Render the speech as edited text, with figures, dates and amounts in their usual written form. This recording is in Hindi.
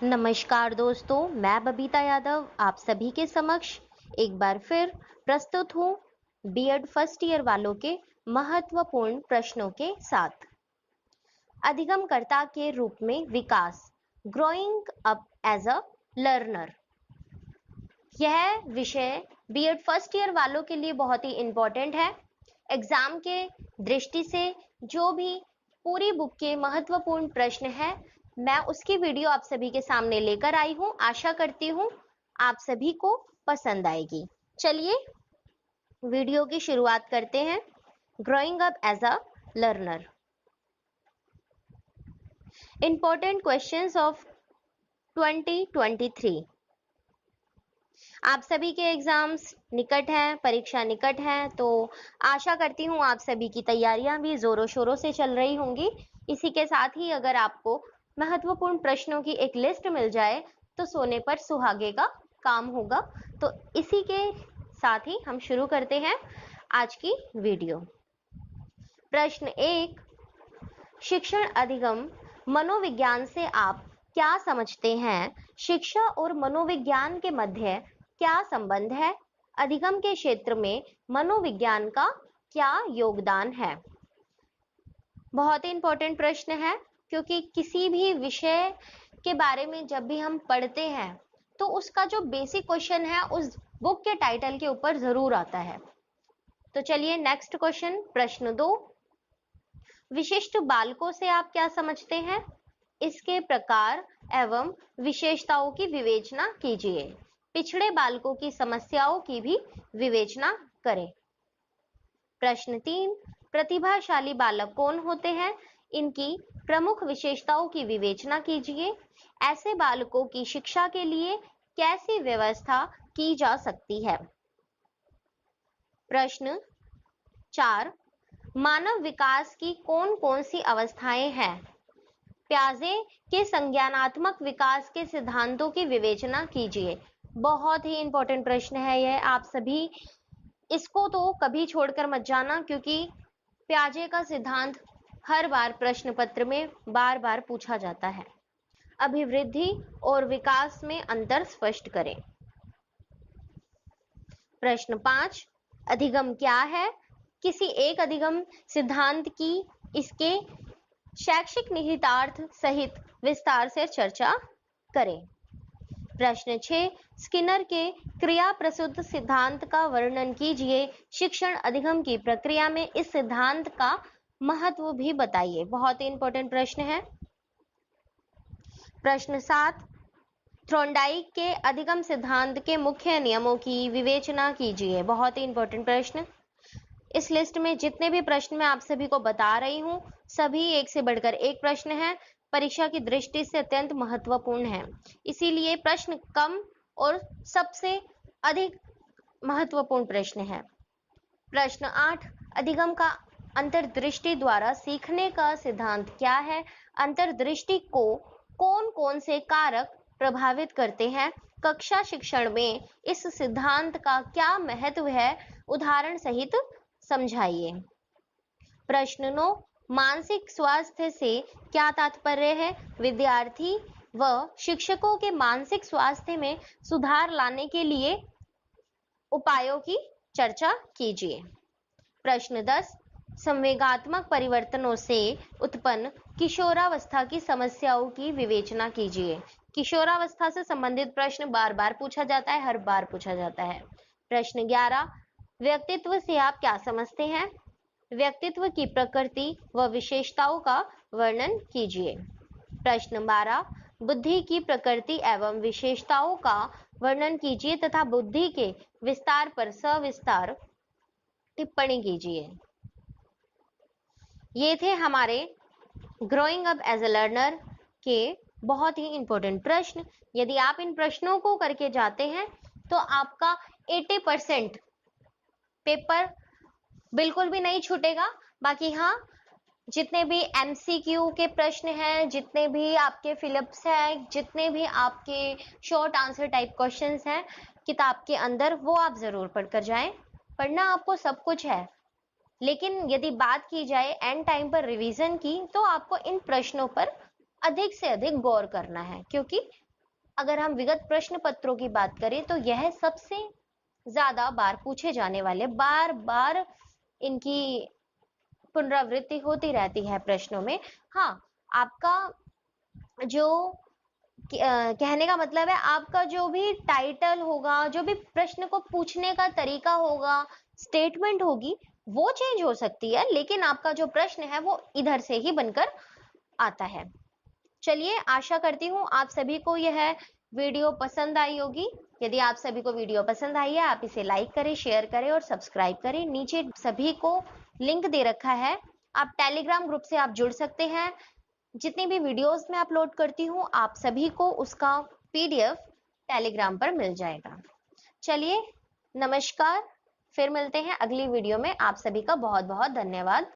नमस्कार दोस्तों, मैं बबीता यादव आप सभी के समक्ष एक बार फिर प्रस्तुत हूँ बीएड फर्स्ट ईयर वालों के महत्वपूर्ण प्रश्नों के साथ। अधिगमकर्ता के रूप में विकास, growing up as a learner. यह विषय बीएड फर्स्ट ईयर वालों के लिए बहुत ही इम्पोर्टेंट है। एग्जाम के दृष्टि से जो भी पूरी बुक के महत्वपूर्ण प्रश्न है, मैं उसकी वीडियो आप सभी के सामने लेकर आई हूं। आशा करती हूं आप सभी को पसंद आएगी। चलिए वीडियो की शुरुआत करते हैं। Growing up as a learner. Important questions of 2023। आप सभी के एग्जाम्स निकट हैं, परीक्षा निकट है, तो आशा करती हूँ आप सभी की तैयारियां भी जोरों शोरों से चल रही होंगी। इसी के साथ ही अगर आपको महत्वपूर्ण प्रश्नों की एक लिस्ट मिल जाए तो सोने पर सुहागे का काम होगा। तो इसी के साथ ही हम शुरू करते हैं आज की वीडियो। प्रश्न 1, शिक्षण अधिगम मनोविज्ञान से आप क्या समझते हैं? शिक्षा और मनोविज्ञान के मध्य क्या संबंध है? अधिगम के क्षेत्र में मनोविज्ञान का क्या योगदान है? बहुत ही इंपॉर्टेंट प्रश्न है, क्योंकि किसी भी विषय के बारे में जब भी हम पढ़ते हैं तो उसका जो बेसिक क्वेश्चन है उस बुक के टाइटल के ऊपर जरूर आता है। तो चलिए नेक्स्ट क्वेश्चन, प्रश्न 2, विशिष्ट बालकों से आप क्या समझते हैं? इसके प्रकार एवं विशेषताओं की विवेचना कीजिए। पिछड़े बालकों की समस्याओं की भी विवेचना करें। प्रश्न 3, प्रतिभाशाली बालक कौन होते हैं? इनकी प्रमुख विशेषताओं की विवेचना कीजिए। ऐसे बालकों की शिक्षा के लिए कैसी व्यवस्था की जा सकती है? प्रश्न 4, मानव विकास की कौन कौन सी अवस्थाएं हैं? प्याजे के संज्ञानात्मक विकास के सिद्धांतों की विवेचना कीजिए। बहुत ही इंपॉर्टेंट प्रश्न है यह, आप सभी इसको तो कभी छोड़कर मत जाना, क्योंकि प्याजे का सिद्धांत हर बार प्रश्न पत्र में बार बार पूछा जाता है। अभिवृद्धि और विकास में अंतर स्पष्ट करें। प्रश्न 5, अधिगम क्या है? किसी एक अधिगम सिद्धांत की इसके शैक्षिक निहितार्थ सहित विस्तार से चर्चा करें। प्रश्न 6, स्किनर के क्रिया प्रसूत सिद्धांत का वर्णन कीजिए। शिक्षण अधिगम की प्रक्रिया में इस सिद्धांत का महत्व भी बताइए। बहुत ही इंपॉर्टेंट प्रश्न है। प्रश्न 7, थ्रोन्डाइक के अधिगम सिद्धांत के मुख्य नियमों की विवेचना कीजिए। बहुत ही इंपॉर्टेंट प्रश्न। इस लिस्ट में जितने भी प्रश्न मैं आप सभी को बता रही हूं, सभी एक से बढ़कर एक प्रश्न है, परीक्षा की दृष्टि से अत्यंत महत्वपूर्ण है। इसीलिए प्रश्न कम और सबसे अधिक महत्वपूर्ण प्रश्न है। प्रश्न 8, अधिगम का अंतर्दृष्टि द्वारा सीखने का सिद्धांत क्या है? अंतर्दृष्टि को कौन कौन से कारक प्रभावित करते हैं? कक्षा शिक्षण में इस सिद्धांत का क्या महत्व है? उदाहरण सहित समझाइए। प्रश्न 9, मानसिक स्वास्थ्य से क्या तात्पर्य है? विद्यार्थी व शिक्षकों के मानसिक स्वास्थ्य में सुधार लाने के लिए उपायों की चर्चा कीजिए। प्रश्न 10, संवेगात्मक परिवर्तनों से उत्पन्न किशोरावस्था की समस्याओं की विवेचना कीजिए। किशोरावस्था से संबंधित प्रश्न बार बार पूछा जाता है, हर बार पूछा जाता है। प्रश्न 11, व्यक्तित्व से आप क्या समझते हैं? व्यक्तित्व की प्रकृति व विशेषताओं का वर्णन कीजिए। प्रश्न 12, बुद्धि की प्रकृति एवं विशेषताओं का वर्णन कीजिए तथा बुद्धि के विस्तार पर सविस्तार टिप्पणी कीजिए। ये थे हमारे growing up as a learner के बहुत ही इंपॉर्टेंट प्रश्न। यदि आप इन प्रश्नों को करके जाते हैं तो आपका 80% पेपर बिल्कुल भी नहीं छूटेगा। बाकी हाँ, जितने भी एमसीक्यू के प्रश्न हैं, जितने भी आपके फिलिप्स हैं, जितने भी आपके शॉर्ट आंसर टाइप क्वेश्चंस हैं किताब के अंदर, वो आप जरूर पढ़कर जाएं। पढ़ना आपको सब कुछ है, लेकिन यदि बात की जाए एंड टाइम पर रिवीजन की, तो आपको इन प्रश्नों पर अधिक से अधिक गौर करना है, क्योंकि अगर हम विगत प्रश्न पत्रों की बात करें तो यह सबसे ज्यादा बार पूछे जाने वाले, बार बार इनकी पुनरावृत्ति होती रहती है प्रश्नों में। हाँ, आपका जो कहने का मतलब है, आपका जो भी टाइटल होगा, जो भी प्रश्न को पूछने का तरीका होगा, स्टेटमेंट होगी, वो चेंज हो सकती है, लेकिन आपका जो प्रश्न है वो इधर से ही बनकर आता है। चलिए, आशा करती हूँ आप सभी को यह वीडियो पसंद आई होगी। यदि आप सभी को वीडियो पसंद आई है, आप इसे लाइक करें, शेयर करें और सब्सक्राइब करें। नीचे सभी को लिंक दे रखा है, आप टेलीग्राम ग्रुप से आप जुड़ सकते हैं। जितनी भी वीडियोस मैं अपलोड करती हूँ, आप सभी को उसका पीडीएफ टेलीग्राम पर मिल जाएगा। चलिए, नमस्कार, फिर मिलते हैं अगली वीडियो में। आप सभी का बहुत बहुत धन्यवाद।